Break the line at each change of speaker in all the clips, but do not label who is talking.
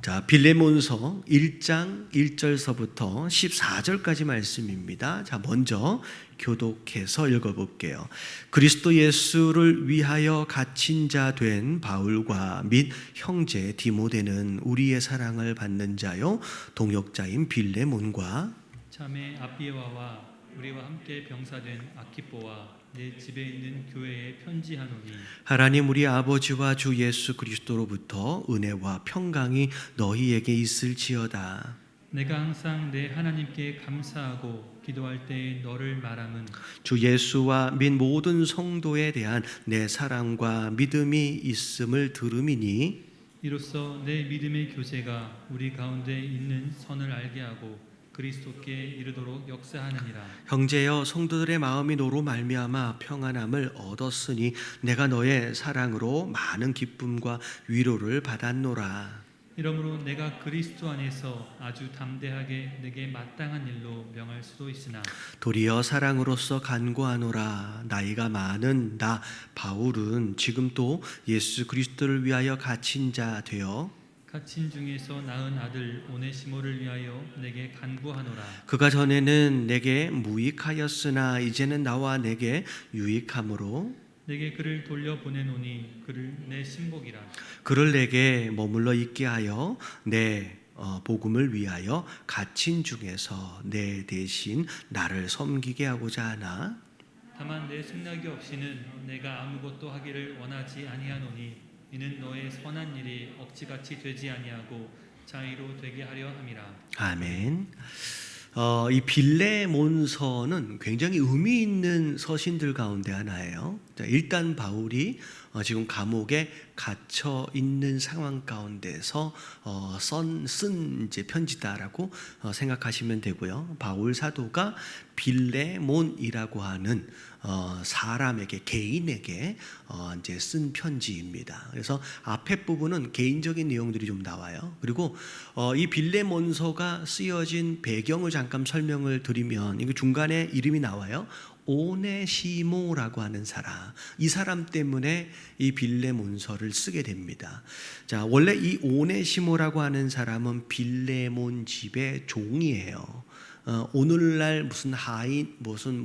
자, 빌레몬서 1장 1절서부터 14절까지 말씀입니다. 자, 먼저 교독해서 읽어볼게요. 그리스도 예수를 위하여 갇힌 자 된 바울과 및 형제 디모데는 우리의 사랑을 받는 자요 동역자인 빌레몬과
자매 아비에와와 우리와 함께 병사된 아키포와 내 집에 있는 교회에 편지하노니
하나님 우리 아버지와 주 예수 그리스도로부터 은혜와 평강이 너희에게 있을지어다.
내가 항상 내 하나님께 감사하고 기도할 때에 너를 말함은
주 예수와 및 모든 성도에 대한 내 사랑과 믿음이 있음을 들음이니
이로써 내 믿음의 교제가 우리 가운데 있는 선을 알게 하고 그리스도께 이르도록 역사하느니라.
형제여 성도들의 마음이 너로 말미암아 평안함을 얻었으니 내가 너의 사랑으로 많은 기쁨과 위로를 받았노라.
이러므로 내가 그리스도 안에서 아주 담대하게 내게 마땅한 일로 명할 수도 있으나
도리어 사랑으로서 간구하노라. 나이가 많은 나 바울은 지금 또 예수 그리스도를 위하여 갇힌 자 되어
갇힌 중에서 낳은 아들 오네시모를 위하여 내게 간구하노라.
그가 전에는 내게 무익하였으나 이제는 나와 내게 유익함으로
내게 그를 돌려보내노니 그를 내 신복이라.
그를 내게 머물러 있게 하여 내 복음을 위하여 갇힌 중에서 내 대신 나를 섬기게 하고자 하나.
다만 내 승낙이 없이는 내가 아무것도 하기를 원하지 아니하노니 이는 너의 선한 일이 억지같이 되지 아니하고 자의로 되게 하려 함이라.
아멘. 이 빌레몬서는 굉장히 의미 있는 서신들 가운데 하나예요. 자, 일단 바울이 지금 감옥에 갇혀 있는 상황 가운데서 쓴 이제 편지다라고 생각하시면 되고요. 바울 사도가 빌레몬이라고 하는 사람에게 개인에게 이제 쓴 편지입니다. 그래서 앞에 부분은 개인적인 내용들이 좀 나와요. 그리고 이 빌레몬서가 쓰여진 배경을 잠깐 설명을 드리면 이거 중간에 이름이 나와요. 오네시모라고 하는 사람, 이 사람 때문에 이 빌레몬서를 쓰게 됩니다. 자, 원래 이 오네시모라고 하는 사람은 빌레몬 집의 종이에요. 오늘날 무슨 하인 무슨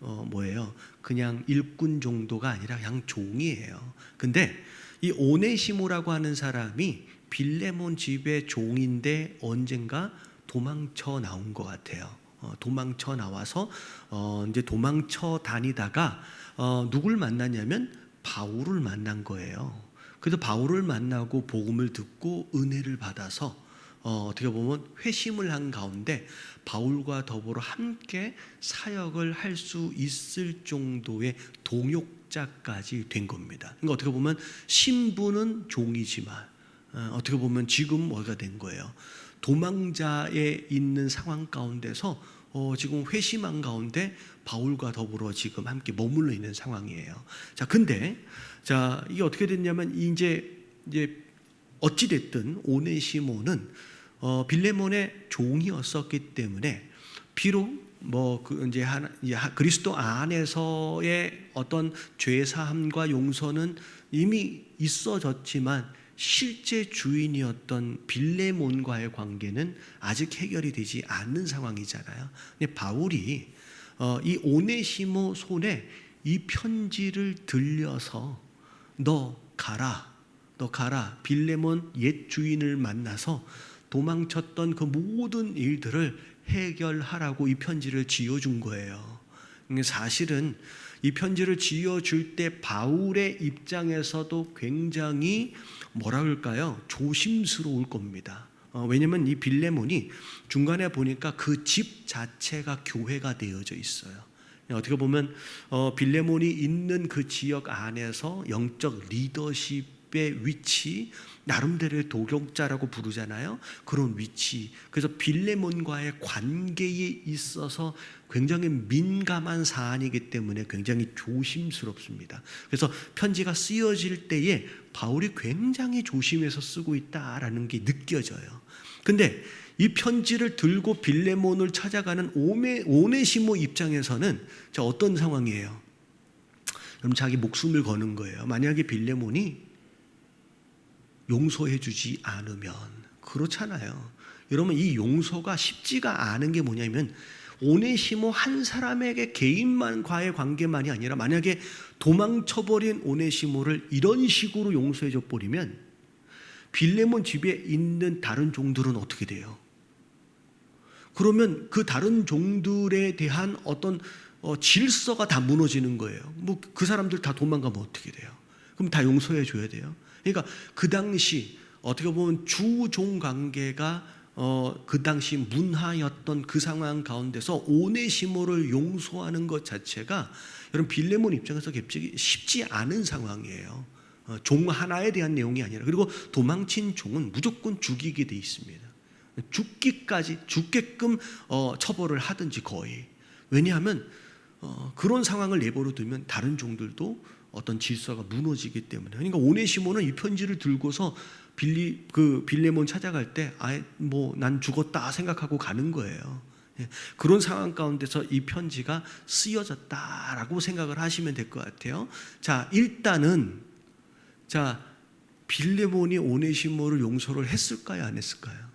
뭐예요? 그냥 일꾼 정도가 아니라 그냥 종이에요. 근데 이 오네시모라고 하는 사람이 빌레몬 집의 종인데 언젠가 도망쳐 나온 것 같아요. 도망쳐 나와서 이제 도망쳐 다니다가 누굴 만났냐면 바울을 만난 거예요. 그래서 바울을 만나고 복음을 듣고 은혜를 받아서 어떻게 보면 회심을 한 가운데 바울과 더불어 함께 사역을 할 수 있을 정도의 동역자까지 된 겁니다. 그러니까 어떻게 보면 신분은 종이지만 어떻게 보면 지금 뭐가 된 거예요. 도망자에 있는 상황 가운데서 지금 회심한 가운데 바울과 더불어 지금 함께 머물러 있는 상황이에요. 자, 근데 이게 어떻게 됐냐면 이제 어찌 됐든 오네시모는 빌레몬의 종이었었기 때문에 비록 이제 그리스도 안에서의 어떤 죄 사함과 용서는 이미 있어졌지만 실제 주인이었던 빌레몬과의 관계는 아직 해결이 되지 않는 상황이잖아요. 근데 바울이 이 오네시모 손에 이 편지를 들려서 너 가라 빌레몬 옛 주인을 만나서 도망쳤던 그 모든 일들을 해결하라고 이 편지를 지어준 거예요. 사실은 이 편지를 지어줄 때 바울의 입장에서도 굉장히 뭐라 그럴까요? 조심스러울 겁니다. 왜냐면 이 빌레몬이 중간에 보니까 그 집 자체가 교회가 되어져 있어요. 어떻게 보면 빌레몬이 있는 그 지역 안에서 영적 리더십의 위치, 나름대로의 도경자라고 부르잖아요. 그런 위치. 그래서 빌레몬과의 관계에 있어서 굉장히 민감한 사안이기 때문에 굉장히 조심스럽습니다. 그래서 편지가 쓰여질 때에 바울이 굉장히 조심해서 쓰고 있다라는 게 느껴져요. 근데 이 편지를 들고 빌레몬을 찾아가는 오네시모 입장에서는 어떤 상황이에요? 그럼 자기 목숨을 거는 거예요. 만약에 빌레몬이 용서해 주지 않으면 그렇잖아요. 여러분, 이 용서가 쉽지가 않은 게 뭐냐면 오네시모 한 사람에게 개인만과의 관계만이 아니라 만약에 도망쳐버린 오네시모를 이런 식으로 용서해줘 버리면 빌레몬 집에 있는 다른 종들은 어떻게 돼요? 그러면 그 다른 종들에 대한 어떤 질서가 다 무너지는 거예요. 뭐 그 사람들 다 도망가면 어떻게 돼요? 그럼 다 용서해 줘야 돼요. 그러니까 그 당시 어떻게 보면 주종 관계가 그 당시 문화였던 그 상황 가운데서 오네시모를 용서하는 것 자체가 여러분 빌레몬 입장에서 쉽지 않은 상황이에요. 종 하나에 대한 내용이 아니라, 그리고 도망친 종은 무조건 죽이게 돼 있습니다. 죽게끔 처벌을 하든지 거의. 왜냐하면 그런 상황을 내버려 두면 다른 종들도 어떤 질서가 무너지기 때문에. 그러니까 오네시모는 이 편지를 들고서 빌레몬 찾아갈 때 아예 뭐 난 죽었다 생각하고 가는 거예요. 그런 상황 가운데서 이 편지가 쓰여졌다라고 생각을 하시면 될 것 같아요. 자, 일단은 빌레몬이 오네시모를 용서를 했을까요, 안 했을까요?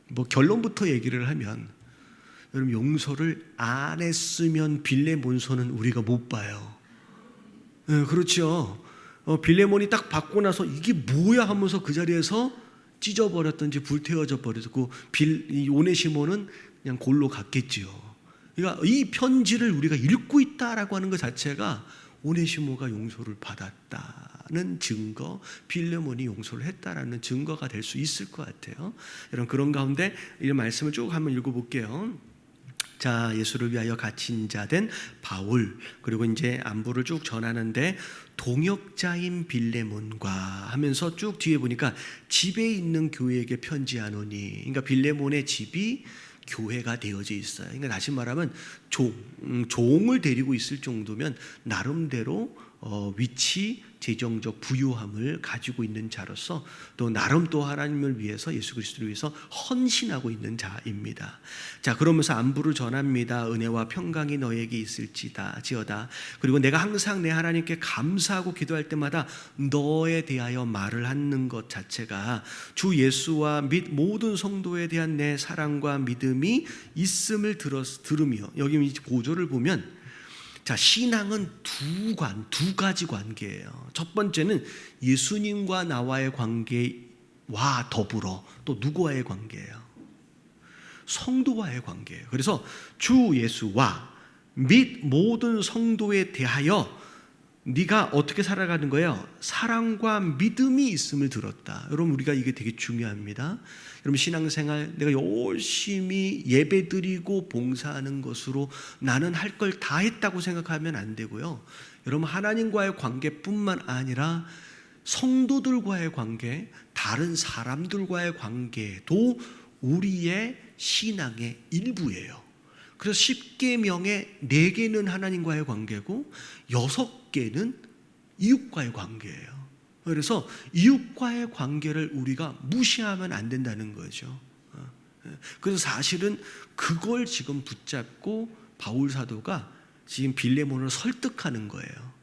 뭐 결론부터 얘기를 하면 여러분, 용서를 안 했으면 빌레몬서는 우리가 못 봐요. 그렇죠. 빌레몬이 딱 받고 나서 이게 뭐야 하면서 그 자리에서 찢어버렸든지 불태워져 버렸고 이 오네시모는 그냥 골로 갔겠지요. 그러니까 이 편지를 우리가 읽고 있다라고 하는 것 자체가 오네시모가 용서를 받았다는 증거, 빌레몬이 용서를 했다라는 증거가 될 수 있을 것 같아요. 여러분, 그런 가운데 이 말씀을 쭉 한번 읽어볼게요. 자, 예수를 위하여 갇힌 자 된 바울, 그리고 이제 안부를 쭉 전하는데 동역자인 빌레몬과 하면서 쭉 뒤에 보니까 집에 있는 교회에게 편지하노니, 그러니까 빌레몬의 집이 교회가 되어져 있어요. 그러니까 다시 말하면 종을 데리고 있을 정도면 나름대로 위치, 재정적 부유함을 가지고 있는 자로서 또 나름 또 하나님을 위해서, 예수 그리스도를 위해서 헌신하고 있는 자입니다. 자, 그러면서 안부를 전합니다. 은혜와 평강이 너에게 있을지어다. 그리고 내가 항상 내 하나님께 감사하고 기도할 때마다 너에 대하여 말을 하는 것 자체가 주 예수와 및 모든 성도에 대한 내 사랑과 믿음이 있음을 들으며, 여기 이 구절을 보면 자, 신앙은 두 가지 관계예요. 첫 번째는 예수님과 나와의 관계와 더불어 또 누구와의 관계예요? 성도와의 관계예요. 그래서 주 예수와 및 모든 성도에 대하여 네가 어떻게 살아가는 거예요? 사랑과 믿음이 있음을 들었다. 여러분, 우리가 이게 되게 중요합니다. 여러분, 신앙생활 내가 열심히 예배드리고 봉사하는 것으로 나는 할 걸 다 했다고 생각하면 안 되고요. 여러분, 하나님과의 관계뿐만 아니라 성도들과의 관계, 다른 사람들과의 관계도 우리의 신앙의 일부예요. 그래서 10계명의 4개는 하나님과의 관계고 6개는 이웃과의 관계예요. 그래서 이웃과의 관계를 우리가 무시하면 안 된다는 거죠. 그래서 사실은 그걸 지금 붙잡고 바울 사도가 지금 빌레몬을 설득하는 거예요.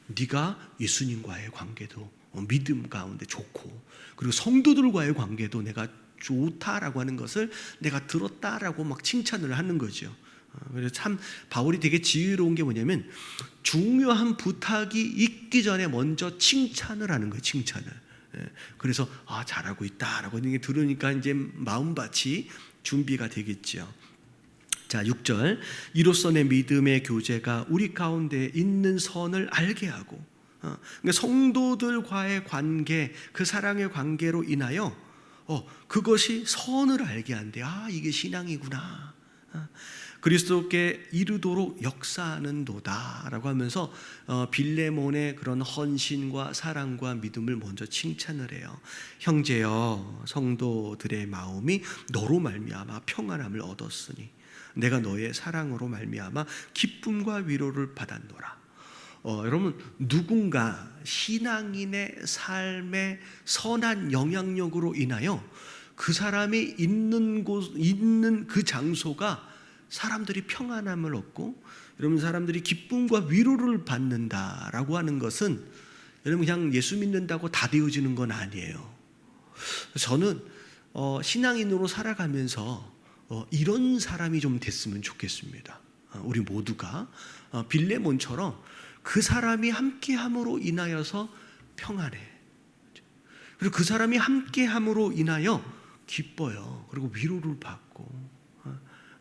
네가 예수님과의 관계도 믿음 가운데 좋고, 그리고 성도들과의 관계도 내가 좋다라고 하는 것을 내가 들었다라고 막 칭찬을 하는 거죠. 그래서 참 바울이 되게 지혜로운 게 뭐냐면 중요한 부탁이 있기 전에 먼저 칭찬을 하는 거예요. 칭찬을. 그래서 잘하고 있다라고 하는 게 들으니까 이제 마음밭이 준비가 되겠죠. 자, 6절. 이로써 내 믿음의 교제가 우리 가운데 있는 선을 알게 하고, 그러니까 성도들과의 관계, 그 사랑의 관계로 인하여 그것이 선을 알게 한대. 이게 신앙이구나. 그리스도께 이르도록 역사하는도다라고 하면서 빌레몬의 그런 헌신과 사랑과 믿음을 먼저 칭찬을 해요. 형제여, 성도들의 마음이 너로 말미암아 평안함을 얻었으니 내가 너의 사랑으로 말미암아 기쁨과 위로를 받았노라. 여러분, 누군가 신앙인의 삶의 선한 영향력으로 인하여 그 사람이 있는 그 장소가 사람들이 평안함을 얻고, 여러분, 사람들이 기쁨과 위로를 받는다라고 하는 것은 여러분 그냥 예수 믿는다고 다 되어지는 건 아니에요. 저는 신앙인으로 살아가면서 이런 사람이 좀 됐으면 좋겠습니다. 우리 모두가 빌레몬처럼 그 사람이 함께함으로 인하여서 평안해. 그리고 그 사람이 함께함으로 인하여 기뻐요. 그리고 위로를 받고.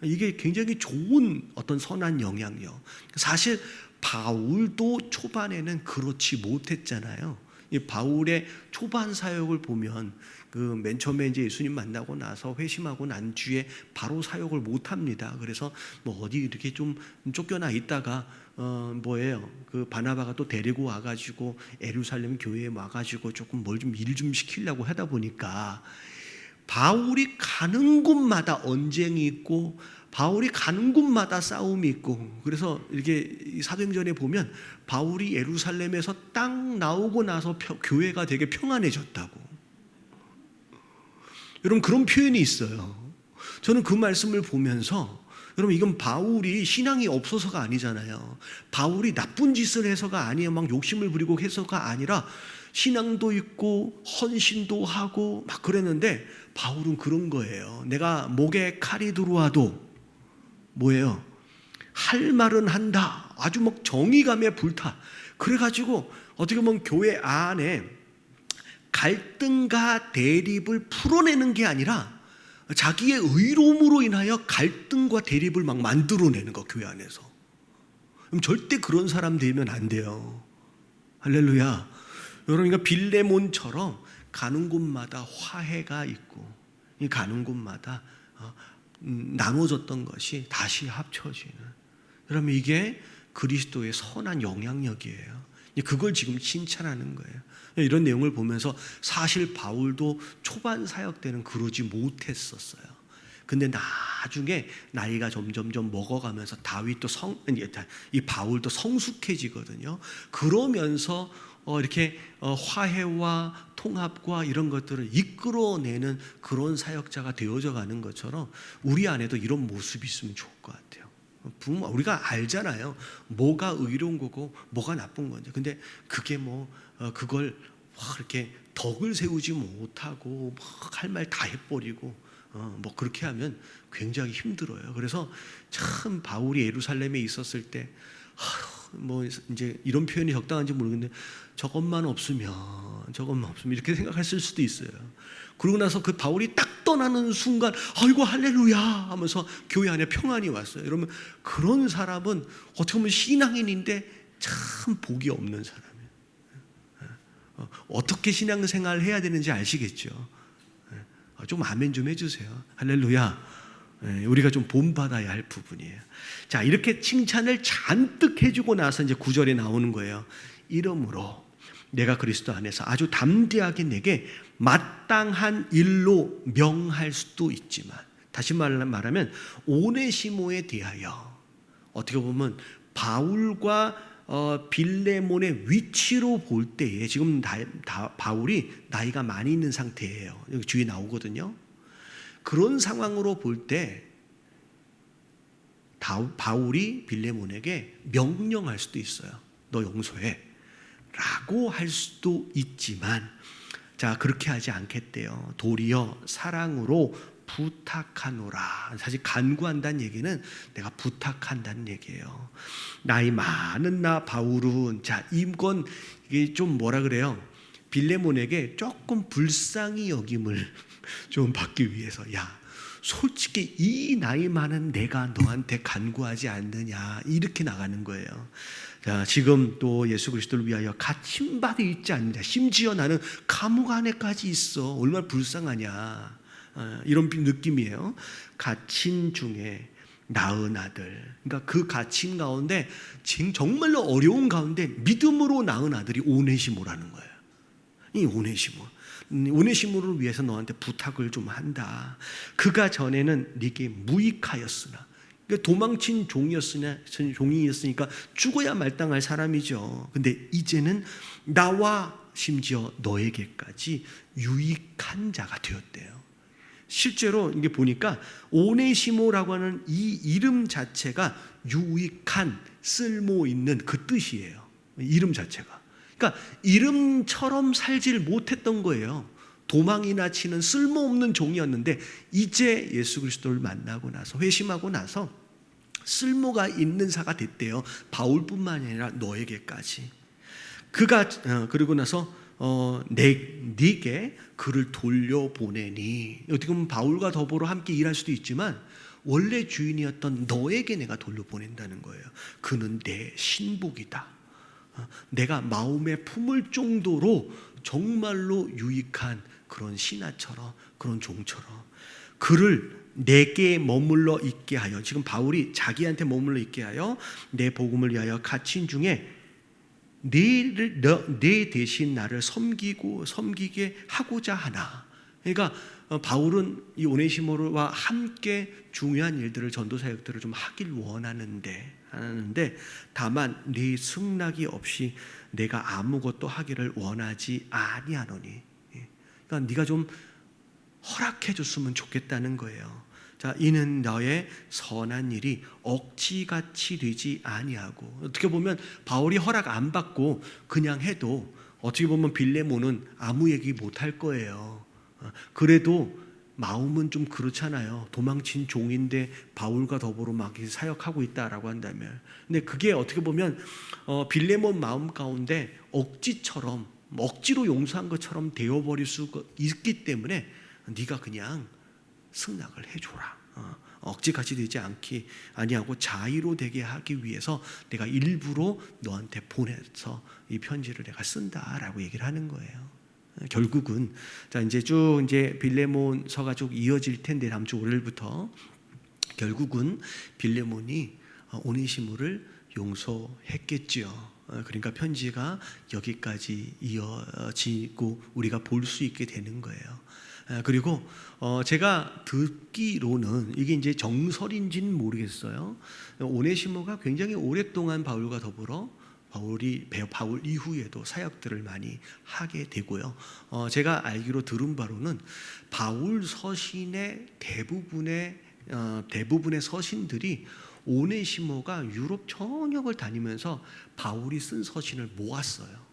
이게 굉장히 좋은 어떤 선한 영향력. 사실 바울도 초반에는 그렇지 못했잖아요. 이 바울의 초반 사역을 보면 그 맨 처음에 이제 예수님 만나고 나서 회심하고 난 뒤에 바로 사역을 못 합니다. 그래서 뭐 어디 이렇게 좀 쫓겨나 있다가 그 바나바가 또 데리고 와가지고 예루살렘 교회에 와가지고 조금 뭘 좀 일 좀 시키려고 하다 보니까 바울이 가는 곳마다 언쟁이 있고 바울이 가는 곳마다 싸움이 있고, 그래서 이렇게 사도행전에 보면 바울이 예루살렘에서 딱 나오고 나서 교회가 되게 평안해졌다고. 여러분, 그런 표현이 있어요. 저는 그 말씀을 보면서, 여러분, 이건 바울이 신앙이 없어서가 아니잖아요. 바울이 나쁜 짓을 해서가 아니에요. 막 욕심을 부리고 해서가 아니라 신앙도 있고 헌신도 하고 막 그랬는데, 바울은 그런 거예요. 내가 목에 칼이 들어와도 뭐예요? 할 말은 한다. 아주 막 정의감에 불타. 그래가지고 어떻게 보면 교회 안에 갈등과 대립을 풀어내는 게 아니라 자기의 의로움으로 인하여 갈등과 대립을 막 만들어내는 거, 교회 안에서. 그럼 절대 그런 사람 되면 안 돼요. 할렐루야. 여러분, 그러니까 빌레몬처럼 가는 곳마다 화해가 있고, 가는 곳마다 나눠졌던 것이 다시 합쳐지는. 여러분, 이게 그리스도의 선한 영향력이에요. 그걸 지금 칭찬하는 거예요. 이런 내용을 보면서 사실 바울도 초반 사역 때는 그러지 못했었어요. 근데 나중에 나이가 점점점 먹어가면서 이 바울도 성숙해지거든요. 그러면서 이렇게 화해와 통합과 이런 것들을 이끌어내는 그런 사역자가 되어져 가는 것처럼 우리 안에도 이런 모습이 있으면 좋을 것 같아요. 우리가 알잖아요. 뭐가 의로운 거고 뭐가 나쁜 건지. 근데 그게 그걸 이렇게 덕을 세우지 못하고 할 말 다 해버리고 그렇게 하면 굉장히 힘들어요. 그래서 참 바울이 예루살렘에 있었을 때 이제 이런 표현이 적당한지 모르겠는데 저것만 없으면 이렇게 생각했을 수도 있어요. 그러고 나서 그 바울이 딱 떠나는 순간 아이고 할렐루야 하면서 교회 안에 평안이 왔어요. 여러분, 그런 사람은 어떻게 보면 신앙인인데 참 복이 없는 사람이에요. 어떻게 신앙생활을 해야 되는지 아시겠죠? 좀 아멘 좀 해주세요. 할렐루야. 우리가 좀 본받아야 할 부분이에요. 자, 이렇게 칭찬을 잔뜩 해주고 나서 이제 9절에 나오는 거예요. 이러므로 내가 그리스도 안에서 아주 담대하게 내게 마땅한 일로 명할 수도 있지만, 다시 말하면 오네시모에 대하여, 어떻게 보면 바울과 빌레몬의 위치로 볼 때에 지금 바울이 나이가 많이 있는 상태예요. 여기 뒤에 나오거든요. 그런 상황으로 볼 때 바울이 빌레몬에게 명령할 수도 있어요. 너 용서해 라고 할 수도 있지만, 자, 그렇게 하지 않겠대요. 도리어 사랑으로 부탁하노라. 사실 간구한다는 얘기는 내가 부탁한다는 얘기예요. 나이 많은 나 바울은, 자, 이게 좀 뭐라 그래요? 빌레몬에게 조금 불쌍히 여김을 좀 받기 위해서, 야, 솔직히 이 나이 많은 내가 너한테 간구하지 않느냐, 이렇게 나가는 거예요. 자, 지금 또 예수 그리스도를 위하여 갇힌 바 있지 않느냐, 심지어 나는 감옥 안에까지 있어, 얼마나 불쌍하냐, 이런 느낌이에요. 갇힌 중에 낳은 아들, 그러니까 그 갇힌 가운데 정말로 어려운 가운데 믿음으로 낳은 아들이 오네시모라는 거예요. 이 오네시모를 위해서 너한테 부탁을 좀 한다. 그가 전에는 네게 무익하였으나, 그러니까 도망친 종이었으니까 죽어야 마땅할 사람이죠. 근데 이제는 나와 심지어 너에게까지 유익한 자가 되었대요. 실제로 이게 보니까 오네시모라고 하는 이 이름 자체가 유익한, 쓸모 있는 그 뜻이에요. 이름 자체가. 그러니까 이름처럼 살질 못했던 거예요. 도망이나 치는 쓸모없는 종이었는데 이제 예수 그리스도를 만나고 나서 회심하고 나서 쓸모가 있는 자가 됐대요. 바울뿐만 아니라 너에게까지. 그가 그리고 나서 네게 그를 돌려보내니, 어떻게 보면 바울과 더불어 함께 일할 수도 있지만 원래 주인이었던 너에게 내가 돌려보낸다는 거예요. 그는 내 신복이다. 내가 마음에 품을 정도로 정말로 유익한 그런 신하처럼, 그런 종처럼 그를 내게 머물러 있게 하여, 지금 바울이 자기한테 머물러 있게 하여 내 복음을 위하여 갇힌 중에 내 대신 나를 섬기게 하고자 하나. 그러니까 바울은 이 오네시모르와 함께 중요한 일들을, 전도 사역들을 좀 하길 원하는데 다만 네 승낙이 없이 내가 아무것도 하기를 원하지 아니하노니. 그러니까 네가 좀 허락해 줬으면 좋겠다는 거예요. 자, 이는 너의 선한 일이 억지같이 되지 아니하고. 어떻게 보면 바울이 허락 안 받고 그냥 해도 어떻게 보면 빌레몬은 아무 얘기 못 할 거예요. 그래도 마음은 좀 그렇잖아요. 도망친 종인데 바울과 더불어 막 사역하고 있다라고 한다면. 근데 그게 어떻게 보면 빌레몬 마음 가운데 억지로 용서한 것처럼 되어버릴 수 있기 때문에 네가 그냥 승낙을 해줘라. 억지같이 되지 아니하고 자의로 되게 하기 위해서 내가 일부러 너한테 보내서 이 편지를 내가 쓴다라고 얘기를 하는 거예요. 결국은 자 이제 쭉 이제 빌레몬서가 쭉 이어질 텐데 다음 주 월요일부터 결국은 빌레몬이 오네시모를 용서했겠지요. 그러니까 편지가 여기까지 이어지고 우리가 볼 수 있게 되는 거예요. 그리고 제가 듣기로는 이게 이제 정설인지는 모르겠어요. 오네시모가 굉장히 오랫동안 바울과 더불어 바울 이후에도 사역들을 많이 하게 되고요. 제가 알기로 들은 바로는 바울 서신의 대부분의 서신들이 오네시모가 유럽 전역을 다니면서 바울이 쓴 서신을 모았어요.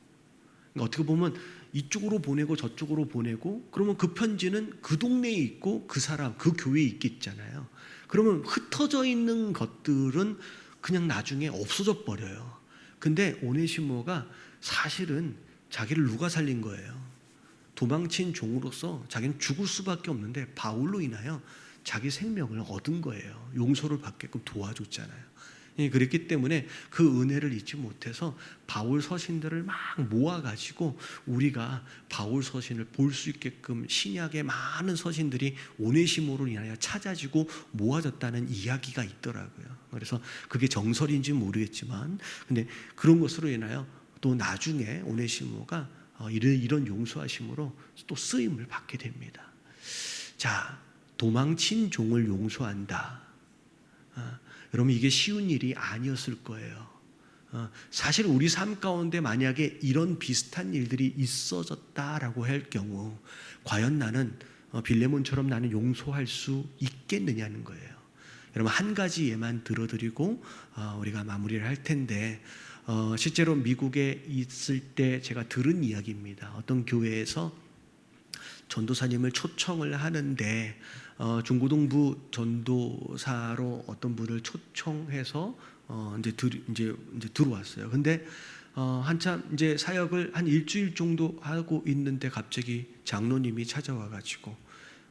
그러니까 어떻게 보면 이쪽으로 보내고 저쪽으로 보내고, 그러면 그 편지는 그 동네에 있고 그 사람, 그 교회에 있겠잖아요. 그러면 흩어져 있는 것들은 그냥 나중에 없어져 버려요. 근데 오네시모가 사실은 자기를 누가 살린 거예요? 도망친 종으로서 자기는 죽을 수밖에 없는데 바울로 인하여 자기 생명을 얻은 거예요. 용서를 받게끔 도와줬잖아요. 그랬기 때문에 그 은혜를 잊지 못해서 바울 서신들을 막 모아가지고 우리가 바울 서신을 볼 수 있게끔 신약의 많은 서신들이 오네시모로 인하여 찾아지고 모아졌다는 이야기가 있더라고요. 그래서 그게 정설인지 모르겠지만, 근데 그런 것으로 인하여 또 나중에 오네시모가 이런 용서하심으로 또 쓰임을 받게 됩니다. 자, 도망친 종을 용서한다. 여러분, 이게 쉬운 일이 아니었을 거예요. 사실 우리 삶 가운데 만약에 이런 비슷한 일들이 있어졌다라고 할 경우 과연 나는 빌레몬처럼 나는 용서할 수 있겠느냐는 거예요. 여러분, 한 가지 예만 들어드리고 우리가 마무리를 할 텐데, 실제로 미국에 있을 때 제가 들은 이야기입니다. 어떤 교회에서 전도사님을 초청을 하는데 중고등부 전도사로 어떤 분을 초청해서 이제 들어왔어요. 근데 한참 이제 사역을 한 일주일 정도 하고 있는데 갑자기 장로님이 찾아와 가지고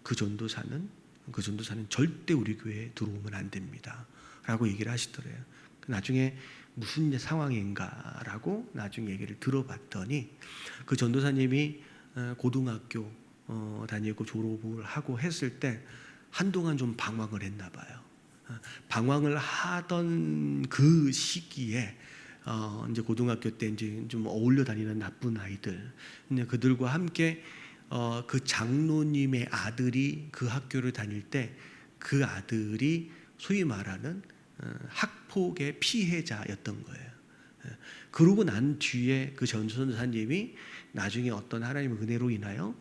그 전도사는 절대 우리 교회에 들어오면 안 됩니다라고 얘기를 하시더래요. 나중에 무슨 상황인가라고 나중에 얘기를 들어봤더니 그 전도사님이 고등학교 다니고 졸업을 하고 했을 때 한동안 좀 방황을 했나 봐요. 방황을 하던 그 시기에 이제 고등학교 때 이제 좀 어울려 다니는 나쁜 아이들, 그들과 함께 그 장로님의 아들이 그 학교를 다닐 때 그 아들이 소위 말하는 학폭의 피해자였던 거예요. 그러고 난 뒤에 그 전도사님이 나중에 어떤 하나님의 은혜로 인하여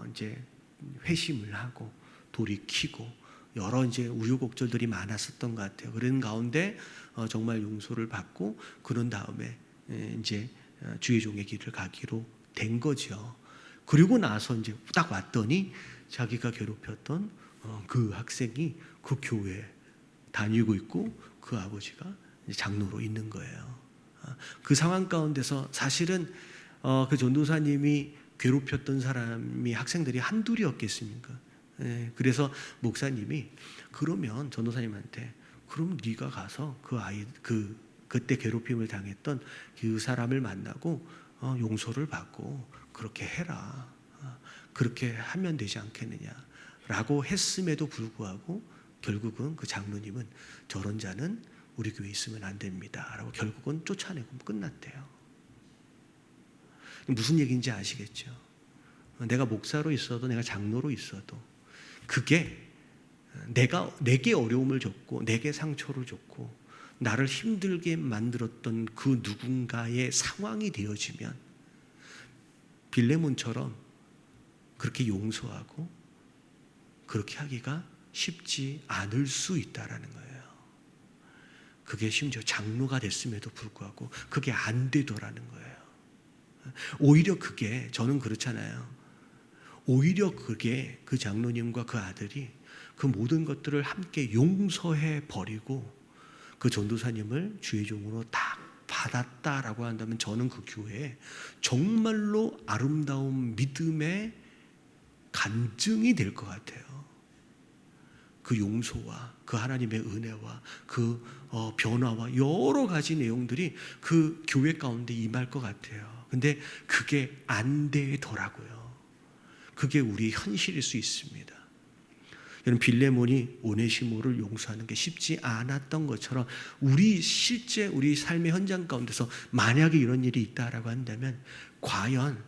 이제 회심을 하고 돌이키고 여러 이제 우여곡절들이 많았었던 것 같아요. 그런 가운데 정말 용서를 받고 그런 다음에 이제 주의 종의 길을 가기로 된 거죠. 그리고 나서 이제 딱 왔더니 자기가 괴롭혔던 그 학생이 그 교회에 다니고 있고 그 아버지가 이제 장로로 있는 거예요. 그 상황 가운데서 사실은 그 전도사님이 괴롭혔던 사람이 학생들이 한둘이었겠습니까? 그래서 목사님이 그러면 전도사님한테 그럼 네가 가서 그때 괴롭힘을 당했던 그 사람을 만나고 용서를 받고 그렇게 해라. 그렇게 하면 되지 않겠느냐라고 했음에도 불구하고 결국은 그 장로님은 저런 자는 우리 교회에 있으면 안 됩니다라고 결국은 쫓아내고 끝났대요. 무슨 얘기인지 아시겠죠? 내가 목사로 있어도 내가 장로로 있어도 그게 내게 어려움을 줬고 내게 상처를 줬고 나를 힘들게 만들었던 그 누군가의 상황이 되어지면 빌레몬처럼 그렇게 용서하고 그렇게 하기가 쉽지 않을 수 있다라는 거예요. 그게 심지어 장로가 됐음에도 불구하고 그게 안 되더라는 거예요. 오히려 그게 저는 그렇잖아요. 오히려 그게 그 장로님과 그 아들이 그 모든 것들을 함께 용서해 버리고 그 전도사님을 주의 종으로 딱 받았다라고 한다면 저는 그 교회에 정말로 아름다운 믿음의 간증이 될 것 같아요. 그 용서와 그 하나님의 은혜와 그 변화와 여러 가지 내용들이 그 교회 가운데 임할 것 같아요. 근데 그게 안 되더라고요. 그게 우리 현실일 수 있습니다. 여러분, 빌레몬이 오네시모를 용서하는 게 쉽지 않았던 것처럼 실제 우리 삶의 현장 가운데서 만약에 이런 일이 있다라고 한다면 과연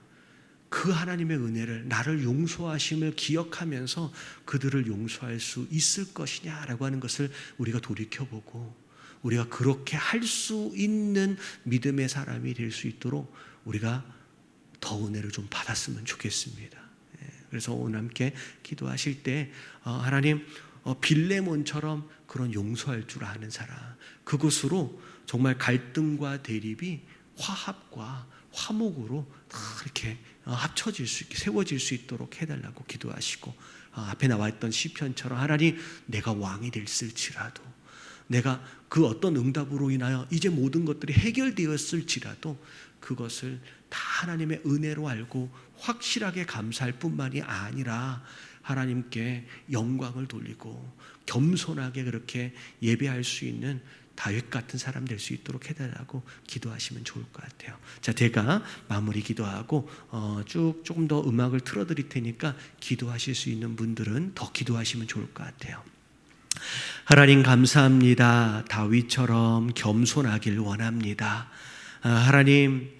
그 하나님의 은혜를 나를 용서하심을 기억하면서 그들을 용서할 수 있을 것이냐라고 하는 것을 우리가 돌이켜보고 우리가 그렇게 할 수 있는 믿음의 사람이 될 수 있도록 우리가 더 은혜를 좀 받았으면 좋겠습니다. 그래서 오늘 함께 기도하실 때 하나님 빌레몬처럼 그런 용서할 줄 아는 사람, 그것으로 정말 갈등과 대립이 화합과 화목으로 다 이렇게 합쳐질 수 있게 세워질 수 있도록 해달라고 기도하시고 앞에 나와 있던 시편처럼 하나님 내가 왕이 됐을지라도 내가 그 어떤 응답으로 인하여 이제 모든 것들이 해결되었을지라도 그것을 다 하나님의 은혜로 알고 확실하게 감사할 뿐만이 아니라 하나님께 영광을 돌리고 겸손하게 그렇게 예배할 수 있는 다윗 같은 사람 될 수 있도록 해달라고 기도하시면 좋을 것 같아요. 자, 제가 마무리 기도하고 조금 더 음악을 틀어드릴 테니까 기도하실 수 있는 분들은 더 기도하시면 좋을 것 같아요. 하나님 감사합니다. 다윗처럼 겸손하길 원합니다. 하나님,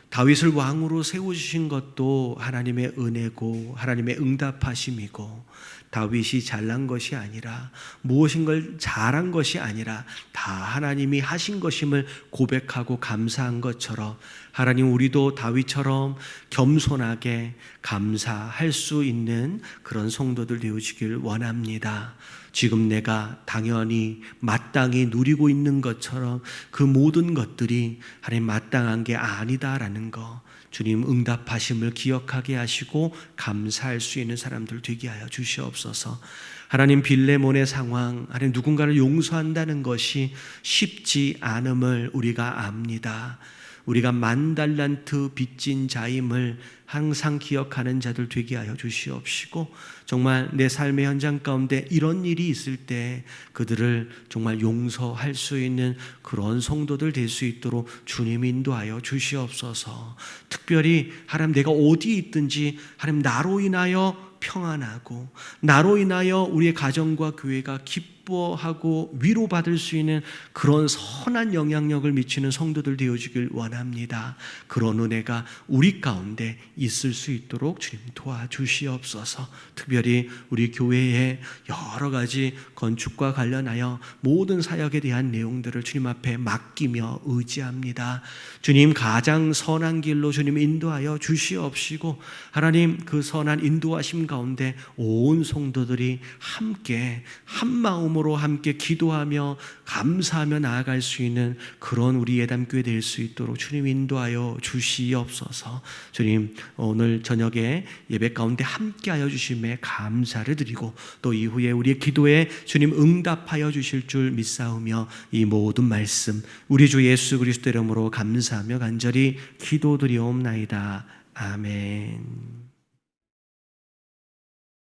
다윗을 왕으로 세우신 것도 하나님의 은혜고 하나님의 응답하심이고 다윗이 잘난 것이 아니라 무엇인걸 잘한 것이 아니라 다 하나님이 하신 것임을 고백하고 감사한 것처럼 하나님, 우리도 다윗처럼 겸손하게 감사할 수 있는 그런 성도들 되어지길 원합니다. 지금 내가 당연히 마땅히 누리고 있는 것처럼 그 모든 것들이 하나님 마땅한 게 아니다라는 거 주님 응답하심을 기억하게 하시고 감사할 수 있는 사람들 되게 하여 주시옵소서. 하나님, 빌레몬의 상황, 하나님 누군가를 용서한다는 것이 쉽지 않음을 우리가 압니다. 우리가 10,000달란트 빚진 자임을 항상 기억하는 자들 되게 하여 주시옵시고 정말 내 삶의 현장 가운데 이런 일이 있을 때 그들을 정말 용서할 수 있는 그런 성도들 될 수 있도록 주님 인도하여 주시옵소서. 특별히 하나님, 내가 어디 있든지 하나님 나로 인하여 평안하고 나로 인하여 우리의 가정과 교회가 기뻐하고 위로받을 수 있는 그런 선한 영향력을 미치는 성도들 되어지길 원합니다. 그런 은혜가 우리 가운데 있을 수 있도록 주님 도와주시옵소서. 특별히 우리 교회의 여러 가지 건축과 관련하여 모든 사역에 대한 내용들을 주님 앞에 맡기며 의지합니다. 주님, 가장 선한 길로 주님 인도하여 주시옵시고 하나님, 그 선한 인도하심 가운데 온 성도들이 함께 한 마음으로 마음으로 함께 기도하며 감사하며 나아갈 수 있는 그런 우리 예담교회 될 수 있도록 주님 인도하여 주시옵소서. 주님, 오늘 저녁에 예배 가운데 함께하여 주심에 감사를 드리고 또 이후에 우리의 기도에 주님 응답하여 주실 줄 믿사오며 이 모든 말씀 우리 주 예수 그리스도 이름으로 감사하며 간절히 기도드리옵나이다. 아멘.